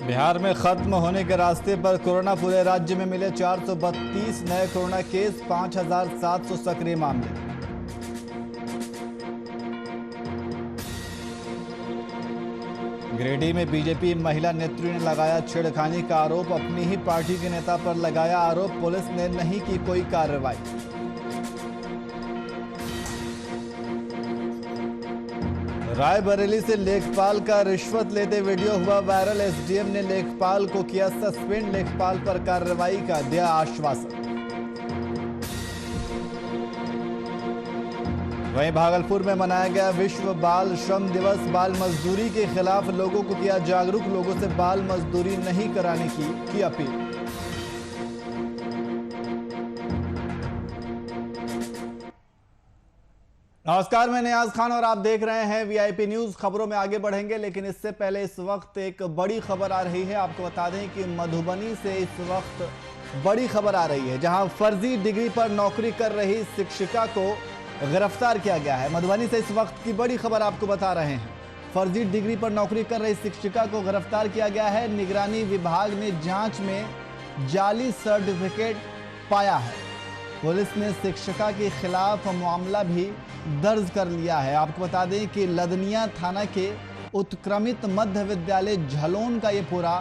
बिहार में खत्म होने के रास्ते पर कोरोना, पूरे राज्य में मिले 432 नए कोरोना केस, 5,700 सक्रिय मामले। गिरिडीह में बीजेपी महिला नेत्री ने लगाया छेड़खानी का आरोप, अपनी ही पार्टी के नेता पर लगाया आरोप, पुलिस ने नहीं की कोई कार्रवाई। रायबरेली से लेखपाल का रिश्वत लेते वीडियो हुआ वायरल, एसडीएम ने लेखपाल को किया सस्पेंड, लेखपाल पर कार्रवाई का दिया आश्वासन। वहीं भागलपुर में मनाया गया विश्व बाल श्रम दिवस, बाल मजदूरी के खिलाफ लोगों को किया जागरूक, लोगों से बाल मजदूरी नहीं कराने की अपील। नमस्कार, मैं नियाज खान और आप देख रहे हैं वीआईपी न्यूज। खबरों में आगे बढ़ेंगे, लेकिन इससे पहले इस वक्त एक बड़ी खबर आ रही है। आपको बता दें कि मधुबनी से इस वक्त बड़ी खबर आ रही है, जहां फर्जी डिग्री पर नौकरी कर रही शिक्षिका को गिरफ्तार किया गया है। मधुबनी से इस वक्त की बड़ी खबर आपको बता रहे हैं। फर्जी डिग्री पर नौकरी कर रही शिक्षिका को गिरफ्तार किया गया है। निगरानी विभाग ने जांच में जाली सर्टिफिकेट पाया है। पुलिस ने शिक्षिका के खिलाफ मामला भी दर्ज कर लिया है। आपको बता दें कि लदनिया थाना के उत्क्रमित मध्य विद्यालय झलोन का ये पूरा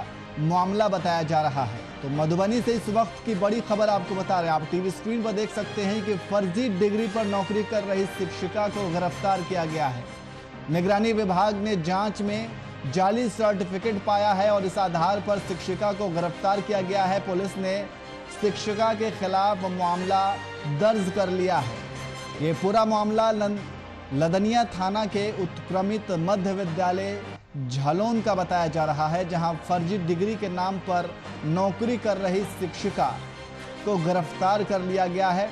मामला बताया जा रहा है। तो मधुबनी से इस वक्त की बड़ी खबर आपको बता रहे हैं। आप टीवी स्क्रीन पर देख सकते हैं कि फर्जी डिग्री पर नौकरी कर रही शिक्षिका को गिरफ्तार किया गया है। निगरानी विभाग ने जांच में जाली सर्टिफिकेट पाया है और इस आधार पर शिक्षिका को गिरफ्तार किया गया है। पुलिस ने शिक्षिका के खिलाफ मामला दर्ज कर लिया है। ये पूरा मामला लदनिया थाना के उत्क्रमित मध्य विद्यालय झलोन का बताया जा रहा है, जहां फर्जी डिग्री के नाम पर नौकरी कर रही शिक्षिका को गिरफ्तार कर लिया गया है।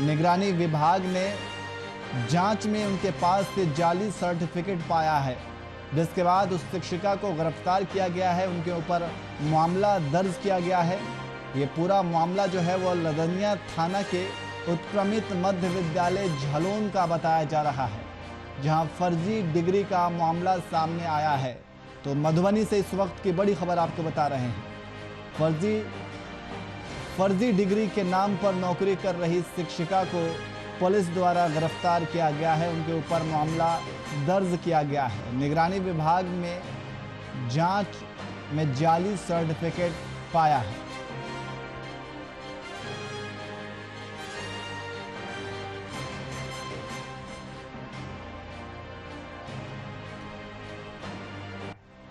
निगरानी विभाग ने जांच में उनके पास से जाली सर्टिफिकेट पाया है, जिसके बाद उस शिक्षिका को गिरफ्तार किया गया है। उनके ऊपर मामला दर्ज किया गया है। ये पूरा मामला जो है वो लदनिया थाना के उत्क्रमित मध्य विद्यालय झलोन का बताया जा रहा है, जहां फर्जी डिग्री का मामला सामने आया है। तो मधुबनी से इस वक्त की बड़ी खबर आपको बता रहे हैं। फर्जी डिग्री के नाम पर नौकरी कर रही शिक्षिका को पुलिस द्वारा गिरफ्तार किया गया है। उनके ऊपर मामला दर्ज किया गया है। निगरानी विभाग में जांच में जाली सर्टिफिकेट पाया है।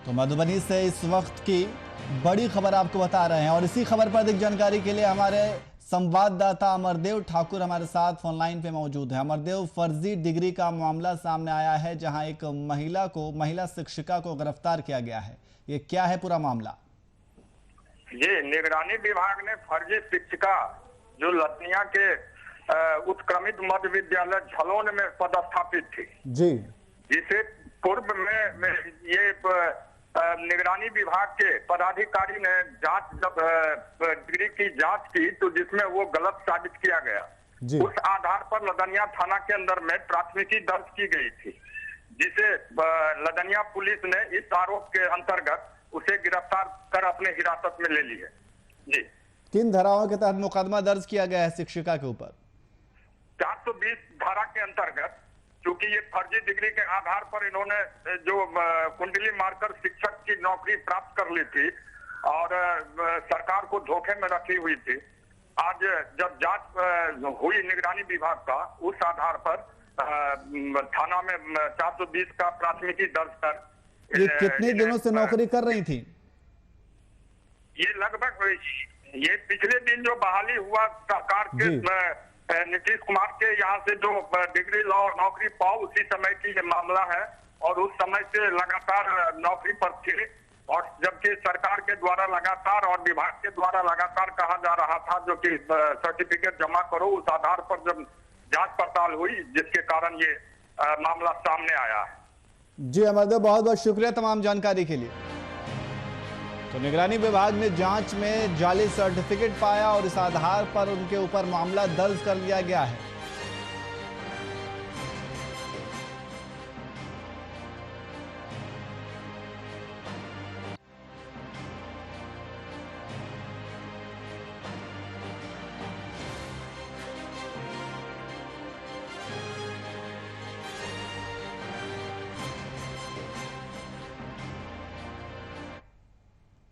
तो मधुबनी से इस वक्त की बड़ी खबर आपको बता रहे हैं। और इसी खबर पर अधिक जानकारी के लिए हमारे संवाददाता अमरदेव ठाकुर हमारे साथ फोन लाइन पे मौजूद है। अमरदेव, फर्जी डिग्री का मामला सामने आया है, जहां एक महिला शिक्षिका को गिरफ्तार किया गया है। ये क्या है पूरा मामला? जी, निगरानी विभाग ने फर्जी शिक्षिका जो लदनिया के उत्क्रमित मध्य विद्यालय झलोन में पदस्थापित थी जी, जिसे पूर्व में ये निगरानी विभाग के पदाधिकारी ने जब डिग्री की जांच की तो जिसमें वो गलत साबित किया गया, उस आधार पर लदनिया थाना के अंदर में प्राथमिकी दर्ज की गई थी, जिसे लदनिया पुलिस ने इस आरोप के अंतर्गत उसे गिरफ्तार कर अपने हिरासत में ले ली है। जी, किन धाराओं के तहत मुकदमा दर्ज किया गया है शिक्षिका के ऊपर? 420 धारा के अंतर्गत, क्योंकि ये फर्जी डिग्री के आधार पर इन्होंने जो कुंडली मारकर शिक्षक की नौकरी प्राप्त कर ली थी और सरकार को धोखे में रखी हुई थी। आज जब जांच हुई निगरानी विभाग का, उस आधार पर थाना में 420 का प्राथमिकी दर्ज कर। ये कितने दिनों से नौकरी कर रही थी? ये लगभग ये पिछले दिन जो बहाली हुआ सरकार के नीतीश कुमार के यहाँ से जो डिग्री लॉ नौकरी पाओ, उसी समय की ये मामला है। और उस समय से लगातार नौकरी पर थी, और जबकि सरकार के द्वारा लगातार और विभाग के द्वारा लगातार कहा जा रहा था जो कि सर्टिफिकेट जमा करो, उस आधार पर जब जांच पड़ताल हुई, जिसके कारण ये मामला सामने आया है। जी अमरदेव, बहुत बहुत शुक्रिया तमाम जानकारी के लिए। तो निगरानी विभाग ने जांच में जाली सर्टिफिकेट पाया और इस आधार पर उनके ऊपर मामला दर्ज कर लिया गया है।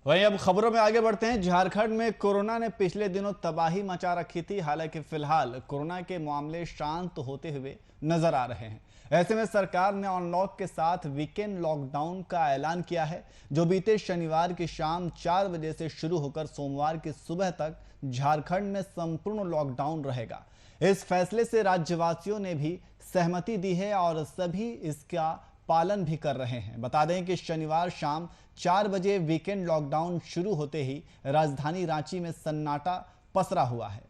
वहीं अब खबरों में आगे बढ़ते हैं। झारखंड में कोरोना ने पिछले दिनों तबाही मचा रखी थी। हालांकि फिलहाल कोरोना के मामले शांत होते हुए नजर आ रहे हैं। ऐसे में सरकार ने अनलॉक के साथ वीकेंड लॉकडाउन का ऐलान किया है, जो बीते शनिवार की शाम 4 बजे से शुरू होकर सोमवार की सुबह तक झारखंड में संपूर्ण लॉकडाउन रहेगा। इस फैसले से राज्यवासियों ने भी सहमति दी है और सभी इसका पालन भी कर रहे हैं। बता दें कि शनिवार शाम 4 बजे वीकेंड लॉकडाउन शुरू होते ही राजधानी रांची में सन्नाटा पसरा हुआ है।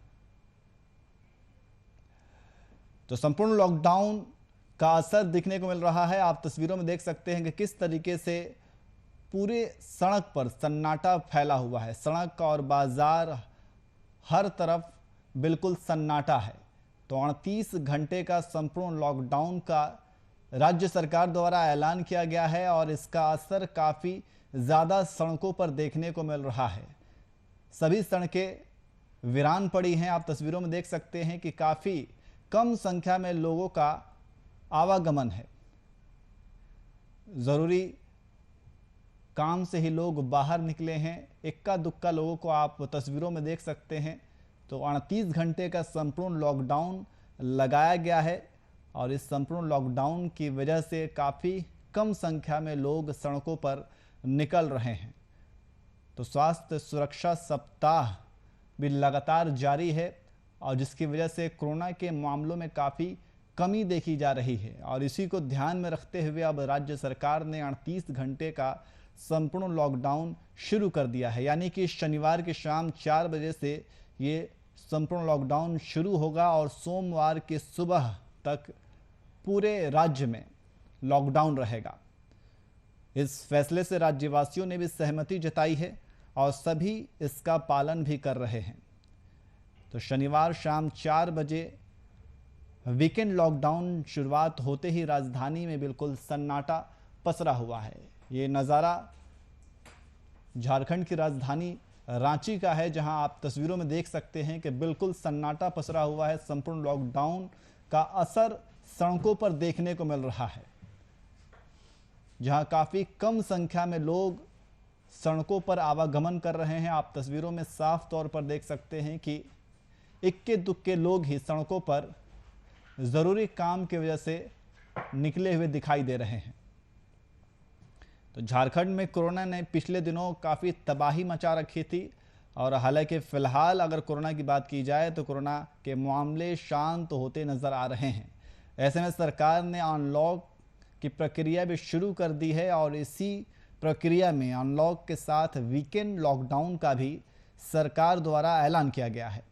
तो संपूर्ण लॉकडाउन का असर दिखने को मिल रहा है। आप तस्वीरों में देख सकते हैं कि किस तरीके से पूरे सड़क पर सन्नाटा फैला हुआ है। सड़क और बाजार हर तरफ बिल्कुल सन्नाटा है। तो 38 घंटे का संपूर्ण लॉकडाउन का राज्य सरकार द्वारा ऐलान किया गया है और इसका असर काफ़ी ज़्यादा सड़कों पर देखने को मिल रहा है। सभी सड़कें वीरान पड़ी हैं। आप तस्वीरों में देख सकते हैं कि काफ़ी कम संख्या में लोगों का आवागमन है। ज़रूरी काम से ही लोग बाहर निकले हैं। इक्का दुक्का लोगों को आप तस्वीरों में देख सकते हैं। तो 38 घंटे का संपूर्ण लॉकडाउन लगाया गया है और इस संपूर्ण लॉकडाउन की वजह से काफ़ी कम संख्या में लोग सड़कों पर निकल रहे हैं। तो स्वास्थ्य सुरक्षा सप्ताह भी लगातार जारी है और जिसकी वजह से कोरोना के मामलों में काफ़ी कमी देखी जा रही है। और इसी को ध्यान में रखते हुए अब राज्य सरकार ने 38 घंटे का संपूर्ण लॉकडाउन शुरू कर दिया है। यानी कि शनिवार की शाम 4 बजे से ये संपूर्ण लॉकडाउन शुरू होगा और सोमवार की सुबह तक पूरे राज्य में लॉकडाउन रहेगा। इस फैसले से राज्यवासियों ने भी सहमति जताई है और सभी इसका पालन भी कर रहे हैं। तो शनिवार शाम 4 बजे वीकेंड लॉकडाउन शुरुआत होते ही राजधानी में बिल्कुल सन्नाटा पसरा हुआ है। ये नज़ारा झारखंड की राजधानी रांची का है, जहां आप तस्वीरों में देख सकते हैं कि बिल्कुल सन्नाटा पसरा हुआ है। संपूर्ण लॉकडाउन का असर सड़कों पर देखने को मिल रहा है, जहां काफ़ी कम संख्या में लोग सड़कों पर आवागमन कर रहे हैं। आप तस्वीरों में साफ तौर पर देख सकते हैं कि इक्के दुक्के लोग ही सड़कों पर ज़रूरी काम की वजह से निकले हुए दिखाई दे रहे हैं। तो झारखंड में कोरोना ने पिछले दिनों काफ़ी तबाही मचा रखी थी और हालांकि फ़िलहाल अगर कोरोना की बात की जाए तो कोरोना के मामले शांत होते नज़र आ रहे हैं। ऐसे में सरकार ने अनलॉक की प्रक्रिया भी शुरू कर दी है और इसी प्रक्रिया में अनलॉक के साथ वीकेंड लॉकडाउन का भी सरकार द्वारा ऐलान किया गया है।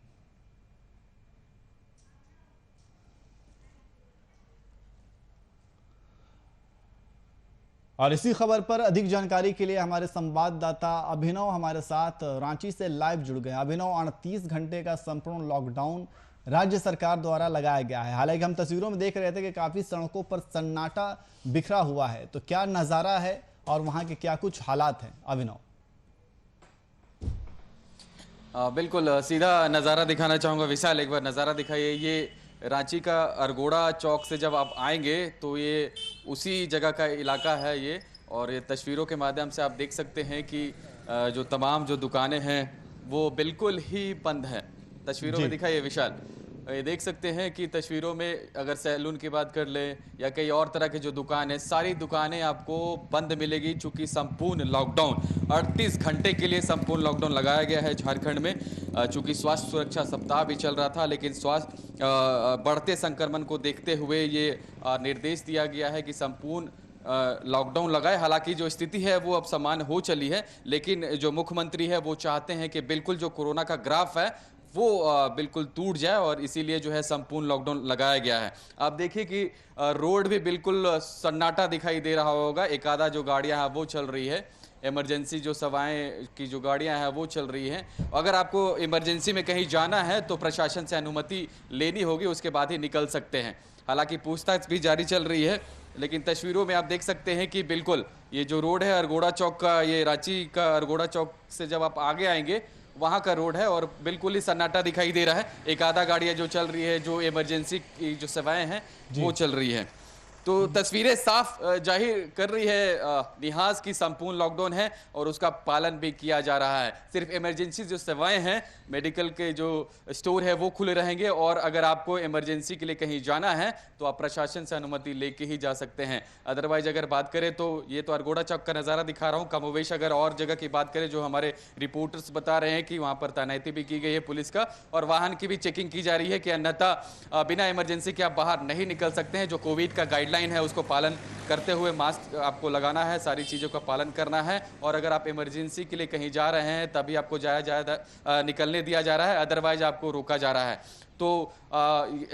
और इसी खबर पर अधिक जानकारी के लिए हमारे संवाददाता अभिनव हमारे साथ रांची से लाइव जुड़ गए। अभिनव, 38 घंटे का संपूर्ण लॉकडाउन राज्य सरकार द्वारा लगाया गया है। हालांकि हम तस्वीरों में देख रहे थे कि काफी सड़कों पर सन्नाटा बिखरा हुआ है, तो क्या नज़ारा है और वहां के क्या कुछ हालात हैं? अभिनव। बिल्कुल सीधा नज़ारा दिखाना चाहूँगा। विशाल, एक बार नज़ारा दिखाइए। ये रांची का अरगोड़ा चौक से जब आप आएंगे तो ये उसी जगह का इलाका है ये, और ये तस्वीरों के माध्यम से आप देख सकते हैं कि जो तमाम जो दुकानें हैं वो बिल्कुल ही बंद हैं। तस्वीरों में दिखाइए विशाल, ये देख सकते हैं कि तस्वीरों में अगर सैलून की बात कर लें या कई और तरह के जो दुकान है, सारी दुकानें आपको बंद मिलेगी, चूँकि संपूर्ण लॉकडाउन 38 घंटे के लिए संपूर्ण लॉकडाउन लगाया गया है झारखंड में। चूँकि स्वास्थ्य सुरक्षा सप्ताह भी चल रहा था, लेकिन बढ़ते संक्रमण को देखते हुए ये निर्देश दिया गया है कि संपूर्ण लॉकडाउन लगाए। हालांकि जो स्थिति है वो अब सामान्य हो चली है, लेकिन जो मुख्यमंत्री है वो चाहते हैं कि बिल्कुल जो कोरोना का ग्राफ है वो बिल्कुल टूट जाए और इसीलिए जो है संपूर्ण लॉकडाउन लगाया गया है। आप देखिए कि रोड भी बिल्कुल सन्नाटा दिखाई दे रहा होगा। एक आधा जो गाड़ियां हैं वो चल रही है, इमरजेंसी जो सेवाएं की जो गाड़ियां हैं वो चल रही हैं। अगर आपको इमरजेंसी में कहीं जाना है तो प्रशासन से अनुमति लेनी होगी, उसके बाद ही निकल सकते हैं। हालांकि पूछताछ भी जारी चल रही है, लेकिन तस्वीरों में आप देख सकते हैं कि बिल्कुल ये जो रोड है अरगोड़ा चौक का, ये रांची का अरगोड़ा चौक से जब आप आगे आएंगे वहाँ का रोड है और बिल्कुल ही सन्नाटा दिखाई दे रहा है। एक आधा गाड़ियाँ जो चल रही है, जो इमरजेंसी की जो सेवाएं हैं वो चल रही है। तो तस्वीरें साफ जाहिर कर रही है लिहाज की संपूर्ण लॉकडाउन है और उसका पालन भी किया जा रहा है। सिर्फ इमरजेंसी जो सेवाएं हैं, मेडिकल के जो स्टोर है वो खुले रहेंगे और अगर आपको इमरजेंसी के लिए कहीं जाना है तो आप प्रशासन से अनुमति लेके ही जा सकते हैं। अदरवाइज अगर बात करें तो ये तो अरगोड़ा चौक का नज़ारा दिखा रहा हूँ। कमोवेश अगर और जगह की बात करें, जो हमारे रिपोर्टर्स बता रहे हैं कि वहाँ पर तैनाती भी की गई है पुलिस का और वाहन की भी चेकिंग की जा रही है कि अन्यथा बिना इमरजेंसी के आप बाहर नहीं निकल सकते हैं। जो कोविड का गाइडलाइन है उसको पालन करते हुए मास्क आपको लगाना है, सारी चीज़ों का पालन करना है और अगर आप इमरजेंसी के लिए कहीं जा रहे हैं तभी आपको निकलने दिया जा रहा है, अदरवाइज आपको रोका जा रहा है। तो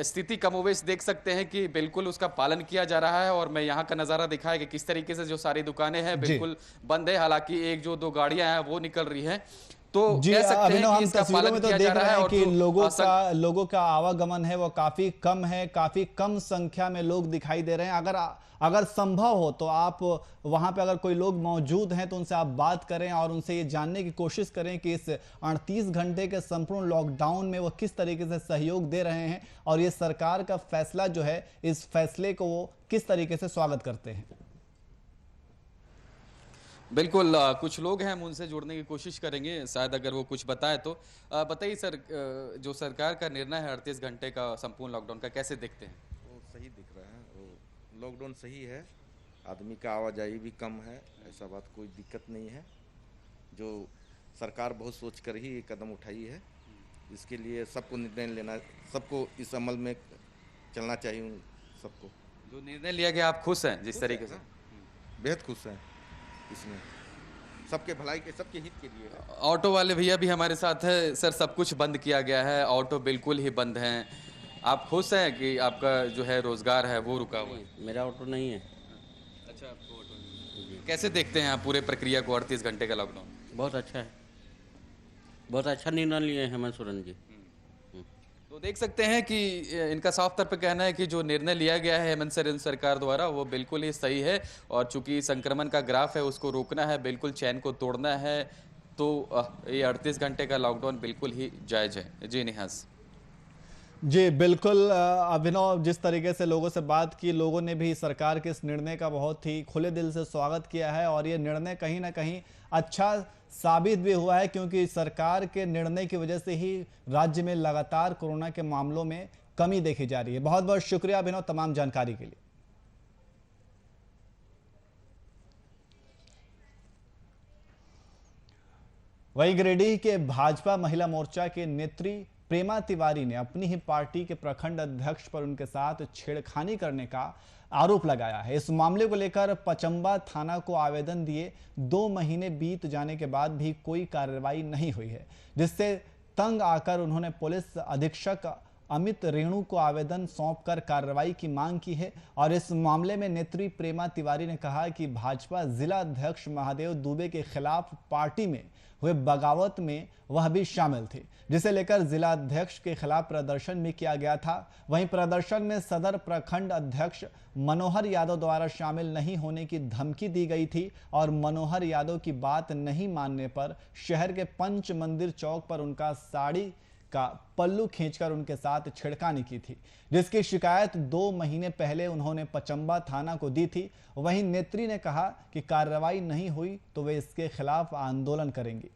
स्थिति कमोवेश देख सकते हैं कि बिल्कुल उसका पालन किया जा रहा है और मैं यहाँ का नज़ारा दिखाया कि किस तरीके से जो सारी दुकानें हैं बिल्कुल बंद है। हालांकि एक जो दो गाड़ियां हैं वो निकल रही हैं। तो जी अभिनव, हम तस्वीरों में तो देख रहे हैं कि लोगों का आवागमन है वो काफी कम है, काफी कम संख्या में लोग दिखाई दे रहे हैं। अगर संभव हो तो आप वहां पे अगर कोई लोग मौजूद हैं तो उनसे आप बात करें और उनसे ये जानने की कोशिश करें कि इस 38 घंटे के संपूर्ण लॉकडाउन में वो किस तरीके से सहयोग दे रहे हैं और ये सरकार का फैसला जो है, इस फैसले को वो किस तरीके से स्वागत करते हैं। बिल्कुल, कुछ लोग हैं, हम उनसे जुड़ने की कोशिश करेंगे, शायद अगर वो कुछ बताए तो। बताइए सर, जो सरकार का निर्णय है 38 घंटे का संपूर्ण लॉकडाउन का, कैसे देखते हैं? वो सही दिख रहा है, वो लॉकडाउन सही है, आदमी का आवाजाही भी कम है, ऐसा बात कोई दिक्कत नहीं है। जो सरकार बहुत सोच कर ही ये कदम उठाई है, इसके लिए सबको निर्णय लेना, सबको इस अमल में चलना चाहिए। सबको जो निर्णय लिया गया, आप खुश हैं जिस तरीके से? बेहद खुश हैं इसमें, सबके भलाई के, सबके हित के लिए। ऑटो वाले भैया भी हमारे साथ है। सर, सब कुछ बंद किया गया है, ऑटो बिल्कुल ही बंद हैं, आप खुश हैं कि आपका जो है रोजगार है वो रुका हुआ है? मेरा ऑटो नहीं है। अच्छा, आपको ऑटो नहीं है। कैसे देखते हैं आप पूरे प्रक्रिया को, 38 घंटे का लॉकडाउन? बहुत अच्छा है, बहुत अच्छा निर्णय लिए हैं हेमंत सोरेन जी। तो देख सकते हैं कि इनका साफ तौर पर कहना है कि जो निर्णय लिया गया है हेमंत सोरेन सरकार द्वारा वो बिल्कुल ही सही है और चूंकि संक्रमण का ग्राफ है उसको रोकना है, बिल्कुल चैन को तोड़ना है, तो ये 38 घंटे का लॉकडाउन बिल्कुल ही जायज़ है। जी निहास। जी बिल्कुल अभिनव, जिस तरीके से लोगों से बात की, लोगों ने भी सरकार के इस निर्णय का बहुत ही खुले दिल से स्वागत किया है और ये निर्णय कहीं ना कहीं अच्छा साबित भी हुआ है क्योंकि सरकार के निर्णय की वजह से ही राज्य में लगातार कोरोना के मामलों में कमी देखी जा रही है। बहुत बहुत शुक्रिया अभिनव तमाम जानकारी के लिए। वहीं गिरिडीह के भाजपा महिला मोर्चा के नेत्री प्रेमा तिवारी ने अपनी ही पार्टी के प्रखंड अध्यक्ष पर उनके साथ छेड़खानी करने का आरोप लगाया है। इस मामले को लेकर पचंबा थाना को आवेदन दिए 2 महीने बीत जाने के बाद भी कोई कार्रवाई नहीं हुई है, जिससे तंग आकर उन्होंने पुलिस अधीक्षक अमित रेणु को आवेदन सौंपकर कार्रवाई की मांग की है। और इस मामले में नेत्री प्रेमा तिवारी ने कहा कि भाजपा जिला अध्यक्ष महादेव दुबे के खिलाफ पार्टी में हुए बगावत में वह भी शामिल थे, जिसे लेकर जिला अध्यक्ष के खिलाफ प्रदर्शन भी किया गया था। वहीं प्रदर्शन में सदर प्रखंड अध्यक्ष मनोहर यादव द्वारा शामिल नहीं होने की धमकी दी गई थी और मनोहर यादव की बात नहीं मानने पर शहर के पंच मंदिर चौक पर उनका साड़ी का पल्लू खींचकर उनके साथ छेड़खानी की थी, जिसकी शिकायत 2 महीने पहले उन्होंने पचंबा थाना को दी थी। वहीं नेत्री ने कहा कि कार्रवाई नहीं हुई तो वे इसके खिलाफ आंदोलन करेंगी।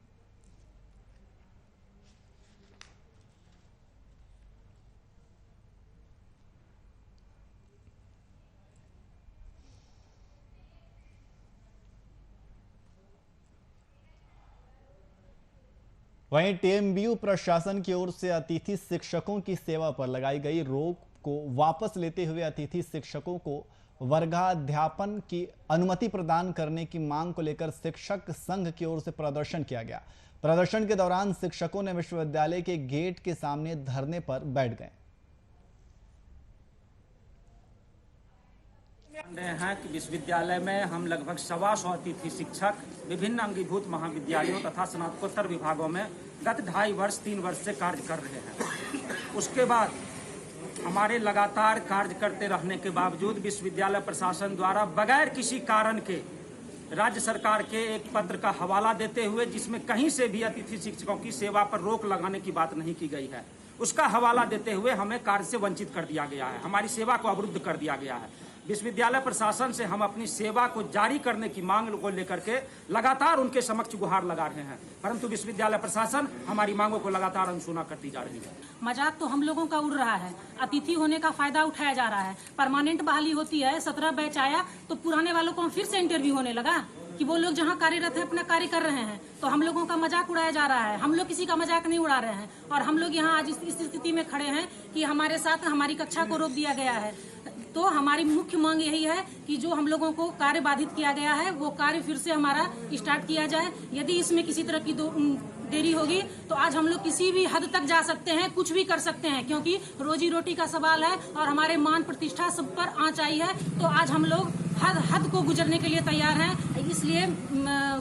वहीं टीएमबीयू प्रशासन की ओर से अतिथि शिक्षकों की सेवा पर लगाई गई रोक को वापस लेते हुए अतिथि शिक्षकों को वर्गाध्यापन की अनुमति प्रदान करने की मांग को लेकर शिक्षक संघ की ओर से प्रदर्शन किया गया। प्रदर्शन के दौरान शिक्षकों ने विश्वविद्यालय के गेट के सामने धरने पर बैठ गए। हैं कि विश्वविद्यालय में हम लगभग 125 अतिथि शिक्षक विभिन्न अंगीभूत महाविद्यालयों तथा स्नातकोत्तर विभागों में गत 2.5 वर्ष 3 वर्ष से कार्य कर रहे हैं। उसके बाद हमारे लगातार कार्य करते रहने के बावजूद विश्वविद्यालय प्रशासन द्वारा बगैर किसी कारण के राज्य सरकार के एक पत्र का हवाला देते हुए, जिसमें कहीं से भी अतिथि शिक्षकों की सेवा पर रोक लगाने की बात नहीं की गई है, उसका हवाला देते हुए हमें कार्य से वंचित कर दिया गया है, हमारी सेवा को अवरुद्ध कर दिया गया है। विश्वविद्यालय प्रशासन से हम अपनी सेवा को जारी करने की मांग को लेकर के लगातार उनके समक्ष गुहार लगा रहे हैं, परंतु विश्वविद्यालय प्रशासन हमारी मांगों को लगातार अनसुना करती जा रही है। मजाक तो हम लोगों का उड़ रहा है, अतिथि होने का फायदा उठाया जा रहा है। परमानेंट बहाली होती है, 17 बैच आया तो पुराने वालों को फिर से इंटरव्यू होने लगा कि वो लोग जहाँ कार्यरत है अपना कार्य कर रहे हैं, तो हम लोगों का मजाक उड़ाया जा रहा है। हम लोग किसी का मजाक नहीं उड़ा रहे हैं और हम लोग यहाँ आज इस स्थिति में खड़े हैं कि हमारे साथ हमारी कक्षा को रोक दिया गया है। तो हमारी मुख्य मांग यही है कि जो हम लोगों को कार्य बाधित किया गया है वो कार्य फिर से हमारा स्टार्ट किया जाए। यदि इसमें किसी तरह की देरी होगी तो आज हम लोग किसी भी हद तक जा सकते हैं, कुछ भी कर सकते हैं, क्योंकि रोजी रोटी का सवाल है और हमारे मान प्रतिष्ठा सब पर आंच आई है। तो आज हम लोग हद को गुजरने के लिए तैयार हैं। इसलिए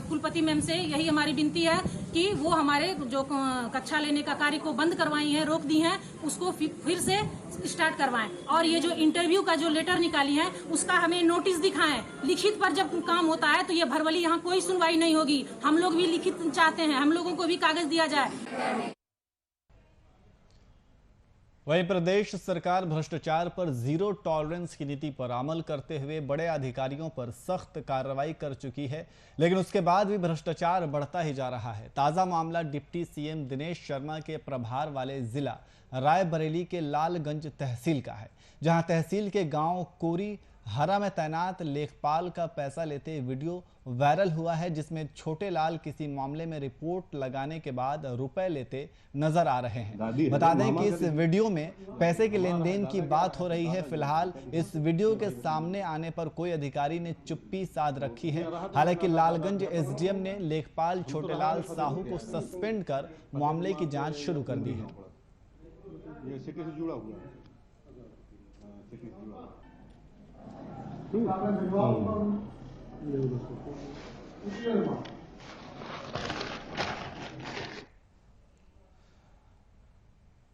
कुलपति मैम से यही हमारी विनती है कि वो हमारे जो कक्षा लेने का कार्य को बंद करवाई हैं, रोक दी हैं, उसको फिर से स्टार्ट करवाएं। और ये जो इंटरव्यू का जो लेटर निकाली है उसका हमें नोटिस दिखाएं। लिखित पर जब काम होता है तो ये भरवली यहाँ कोई सुनवाई नहीं होगी। हम लोग भी लिखित चाहते हैं, हम लोगों को भी कागज दिया जाए। वहीं प्रदेश सरकार भ्रष्टाचार पर जीरो टॉलरेंस की नीति पर अमल करते हुए बड़े अधिकारियों पर सख्त कार्रवाई कर चुकी है, लेकिन उसके बाद भी भ्रष्टाचार बढ़ता ही जा रहा है। ताजा मामला डिप्टी सीएम दिनेश शर्मा के प्रभार वाले जिला रायबरेली के लालगंज तहसील का है, जहां तहसील के गांव कोरी हरा में तैनात लेखपाल का पैसा लेते वीडियो वायरल हुआ है, जिसमें छोटे लाल किसी मामले में रिपोर्ट लगाने के बाद रुपए लेते नजर आ रहे हैं। बता दें कि इस वीडियो में पैसे के लेन देन की बात हो रही है। फिलहाल इस वीडियो के सामने आने पर कोई अधिकारी ने चुप्पी साध रखी है। हालांकि लालगंज एसडीएम ने लेखपाल छोटेलाल साहू को सस्पेंड कर मामले की जांच शुरू कर दी है।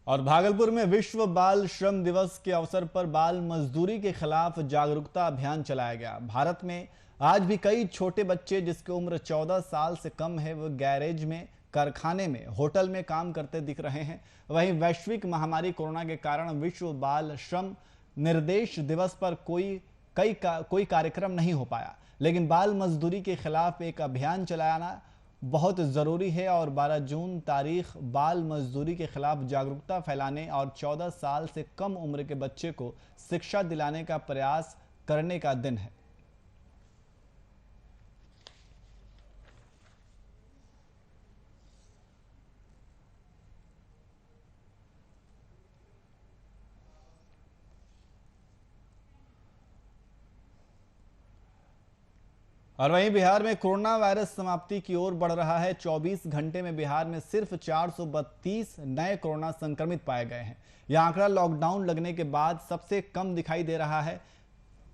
और भागलपुर में विश्व बाल श्रम दिवस के अवसर पर बाल मजदूरी के खिलाफ जागरूकता अभियान चलाया गया। भारत में आज भी कई छोटे बच्चे जिसकी उम्र 14 साल से कम है वो गैरेज में, कारखाने में, होटल में काम करते दिख रहे हैं। वहीं वैश्विक महामारी कोरोना के कारण विश्व बाल श्रम निर्देश दिवस पर कोई कार्यक्रम नहीं हो पाया, लेकिन बाल मजदूरी के खिलाफ एक अभियान चलाना बहुत ज़रूरी है और 12 जून तारीख बाल मजदूरी के खिलाफ जागरूकता फैलाने और 14 साल से कम उम्र के बच्चे को शिक्षा दिलाने का प्रयास करने का दिन है। और वहीं बिहार में कोरोना वायरस समाप्ति की ओर बढ़ रहा है। 24 घंटे में बिहार में सिर्फ 432 नए कोरोना संक्रमित पाए गए हैं। यह आंकड़ा लॉकडाउन लगने के बाद सबसे कम दिखाई दे रहा है।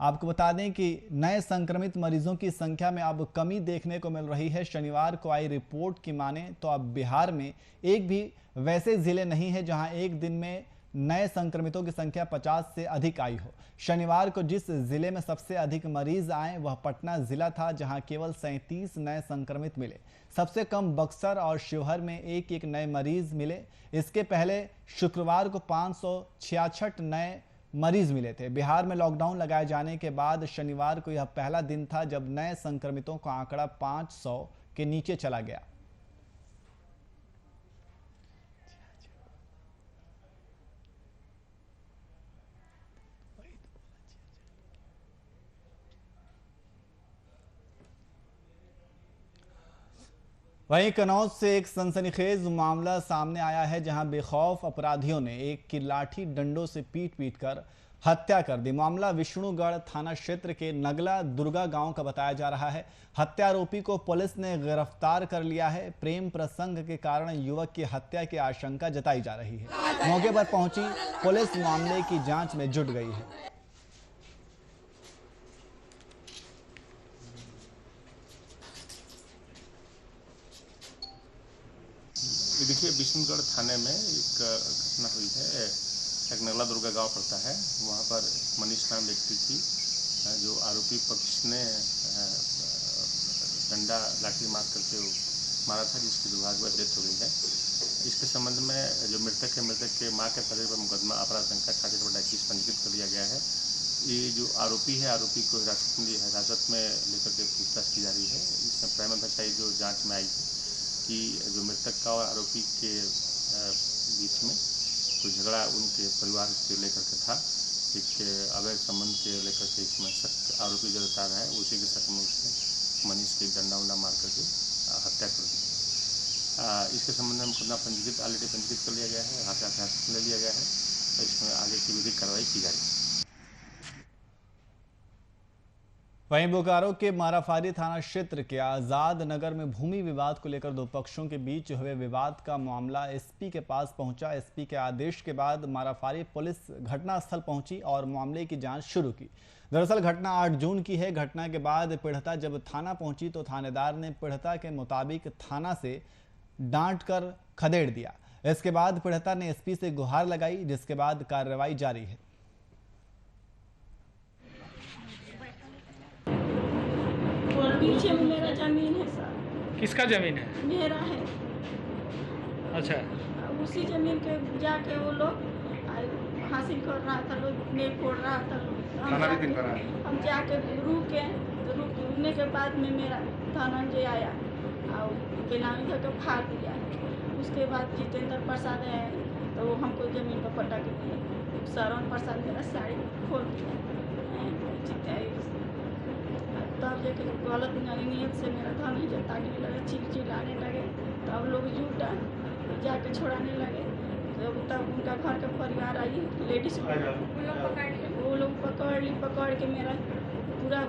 आपको बता दें कि नए संक्रमित मरीजों की संख्या में अब कमी देखने को मिल रही है। शनिवार को आई रिपोर्ट की माने तो अब बिहार में एक भी वैसे जिले नहीं है जहां एक दिन में नए संक्रमितों की संख्या 50 से अधिक आई हो। शनिवार को जिस जिले में सबसे अधिक मरीज आए वह पटना जिला था, जहां केवल 37 नए संक्रमित मिले। सबसे कम बक्सर और शिवहर में एक नए मरीज मिले। इसके पहले शुक्रवार को 566 नए मरीज मिले थे। बिहार में लॉकडाउन लगाए जाने के बाद शनिवार को यह पहला दिन था जब नए संक्रमितों का आंकड़ा 500 के नीचे चला गया। वहीं कनौज से एक सनसनीखेज मामला सामने आया है, जहां बेखौफ अपराधियों ने एक की लाठी डंडों से पीट कर हत्या कर दी। मामला विष्णुगढ़ थाना क्षेत्र के नगला दुर्गा गांव का बताया जा रहा है। हत्यारोपी को पुलिस ने गिरफ्तार कर लिया है। प्रेम प्रसंग के कारण युवक की हत्या की आशंका जताई जा रही है। मौके पर पहुंची पुलिस मामले की जांच में जुट गई है। देखिए, विष्णुगढ़ थाने में एक घटना हुई है। एक नगला दुर्गा गांव पड़ता है, वहां पर मनीष नाम व्यक्ति थी जो आरोपी पक्ष ने डंडा लाठी मार करके मारा था, जिसकी दुर्भाग्यवश डेथ हो गई है। इसके संबंध में जो मृतक के मां के पति पर मुकदमा अपराध संख्या 66/21 पंजीकृत कर दिया गया है ये जो आरोपी है, आरोपी को हिरासत में लेकर के पूछताछ की जा रही है। इसमें प्राइमा फेसाई जो जांच में आई है कि जो मृतक का और आरोपी के बीच में कोई झगड़ा उनके परिवार से लेकर के था, एक अवैध संबंध के लेकर के इसमें शक आरोपी जो बता रहा है उसी के शक में उसने मनीष की डंडा उंडा मार करके हत्या कर दी। इसके संबंध में मुकदमा ऑलरेडी पंजीकृत कर लिया गया है, हिरासत में ले लिया गया है। इसमें आगे की विधिक कार्रवाई की जा रही है। वहीं बोकारो के माराफारी थाना क्षेत्र के आजाद नगर में भूमि विवाद को लेकर दो पक्षों के बीच हुए विवाद का मामला एसपी के पास पहुंचा। एसपी के आदेश के बाद माराफारी पुलिस घटनास्थल पहुंची और मामले की जांच शुरू की। दरअसल घटना 8 जून की है। घटना के बाद पीड़िता जब थाना पहुंची तो थानेदार ने पीड़िता के मुताबिक थाना से डांट कर खदेड़ दिया। इसके बाद पीड़िता ने एसपी से गुहार लगाई, जिसके बाद कार्रवाई जारी है। पीछे में मेरा जमीन है सर। किसका जमीन है? मेरा है। अच्छा। उसी जमीन के जाके वो लोग हासिल कर रहा था, लोग नहीं फोड़ रहा था। हम जाके रुके, तो रुकने के बाद में मेरा धनंजय आया और बेनामी करके फाड़ दिया। उसके बाद जितेंद्र प्रसाद है तो वो हमको जमीन पर पटक दिए। श्रवण प्रसाद मेरा साड़ी खोल दिया। तब जाके गलत नियत से मेरा धन ही ताकने लगे, चिल्लाने लगे। तब लोग जुटा जाके छोड़ाने लगे। तब उनका घर का परिवार आई, लेडीज वो लोग पकड़ के मेरा पूरा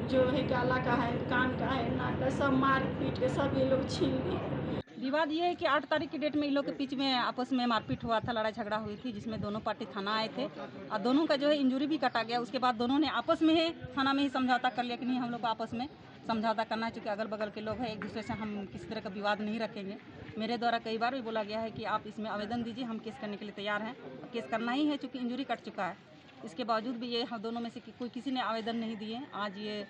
जो है गाला का है, कान का है, नाक का, सब मार पीट के सब ये लोग छीन लिए। विवाद ये है कि 8 तारीख की डेट में इन लोग के बीच में आपस में मारपीट हुआ था, लड़ाई झगड़ा हुई थी, जिसमें दोनों पार्टी थाना आए थे और दोनों का जो है इंजरी भी कटा गया। उसके बाद दोनों ने आपस में ही थाना में ही समझौता कर लिया कि नहीं, हम लोग को आपस में समझौता करना है, चूँकि अगल बगल के लोग हैं, एक दूसरे से हम किसी तरह का विवाद नहीं रखेंगे। मेरे द्वारा कई बार भी बोला गया है कि आप इसमें आवेदन दीजिए, हम केस करने के लिए तैयार हैं। केस करना ही है चूँकि इंजरी कट चुका है। इसके बावजूद भी ये हम दोनों में से कोई किसी ने आवेदन नहीं दिए। आज ये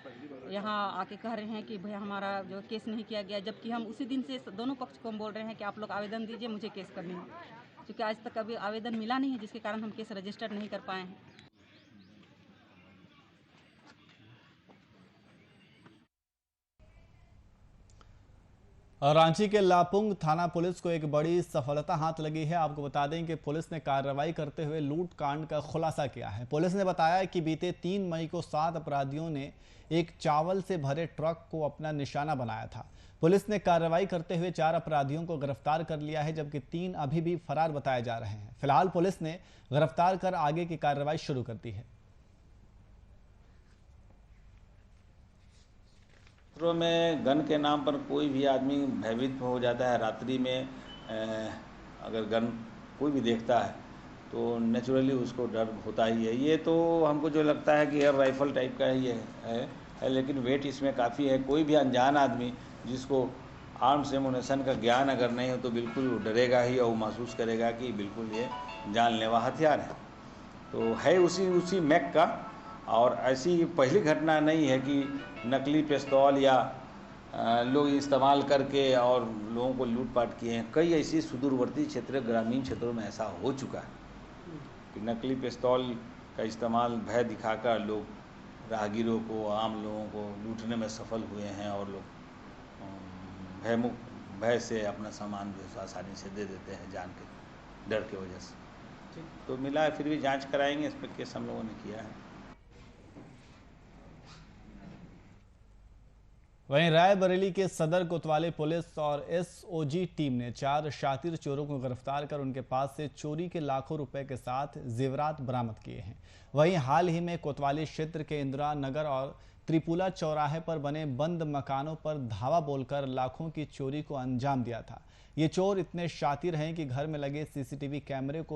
यहाँ आके कह रहे हैं कि भैया हमारा जो केस नहीं किया गया, जबकि हम उसी दिन से दोनों पक्ष को हम बोल रहे हैं कि आप लोग आवेदन दीजिए, मुझे केस करनी है। क्योंकि आज तक अभी आवेदन मिला नहीं है, जिसके कारण हम केस रजिस्टर नहीं कर पाए हैं। रांची के लापुंग थाना पुलिस को एक बड़ी सफलता हाथ लगी है। आपको बता दें कि पुलिस ने कार्रवाई करते हुए लूट कांड का खुलासा किया है। पुलिस ने बताया कि बीते 3 मई को 7 अपराधियों ने एक चावल से भरे ट्रक को अपना निशाना बनाया था। पुलिस ने कार्रवाई करते हुए 4 अपराधियों को गिरफ्तार कर लिया है, जबकि 3 अभी भी फरार बताए जा रहे हैं। फिलहाल पुलिस ने गिरफ्तार कर आगे की कार्रवाई शुरू कर दी है। में गन के नाम पर कोई भी आदमी भयभीत हो जाता है। रात्रि में अगर गन कोई भी देखता है तो नेचुरली उसको डर होता ही है। ये तो हमको जो लगता है कि एयर राइफल टाइप का ही है, लेकिन वेट इसमें काफ़ी है। कोई भी अनजान आदमी जिसको आर्म्स एमुनेशन का ज्ञान अगर नहीं हो तो बिल्कुल वो डरेगा ही और महसूस करेगा कि बिल्कुल ये जानलेवा हथियार है। तो है उसी मैक का। और ऐसी पहली घटना नहीं है कि नकली पिस्तौल या लोग इस्तेमाल करके और लोगों को लूटपाट किए हैं। कई ऐसी सुदूरवर्ती क्षेत्र, ग्रामीण क्षेत्रों में ऐसा हो चुका है कि नकली पिस्तौल का इस्तेमाल भय दिखाकर लोग राहगीरों को, आम लोगों को लूटने में सफल हुए हैं और लोग भय से अपना सामान जो आसानी से दे देते हैं, जान के डर की वजह से। तो मिला है, फिर भी जांच कराएंगे। इस पर केस हम लोगों ने किया है। वहीं रायबरेली के सदर कोतवाली पुलिस और एसओजी टीम ने 4 शातिर चोरों को गिरफ्तार कर उनके पास से चोरी के लाखों रुपए के साथ जेवरात बरामद किए हैं। वहीं हाल ही में कोतवाली क्षेत्र के इंदिरा नगर और त्रिपुला चौराहे पर बने बंद मकानों पर धावा बोलकर लाखों की चोरी को अंजाम दिया था। ये चोर इतने शातिर हैं कि घर में लगे सीसीटीवी कैमरे को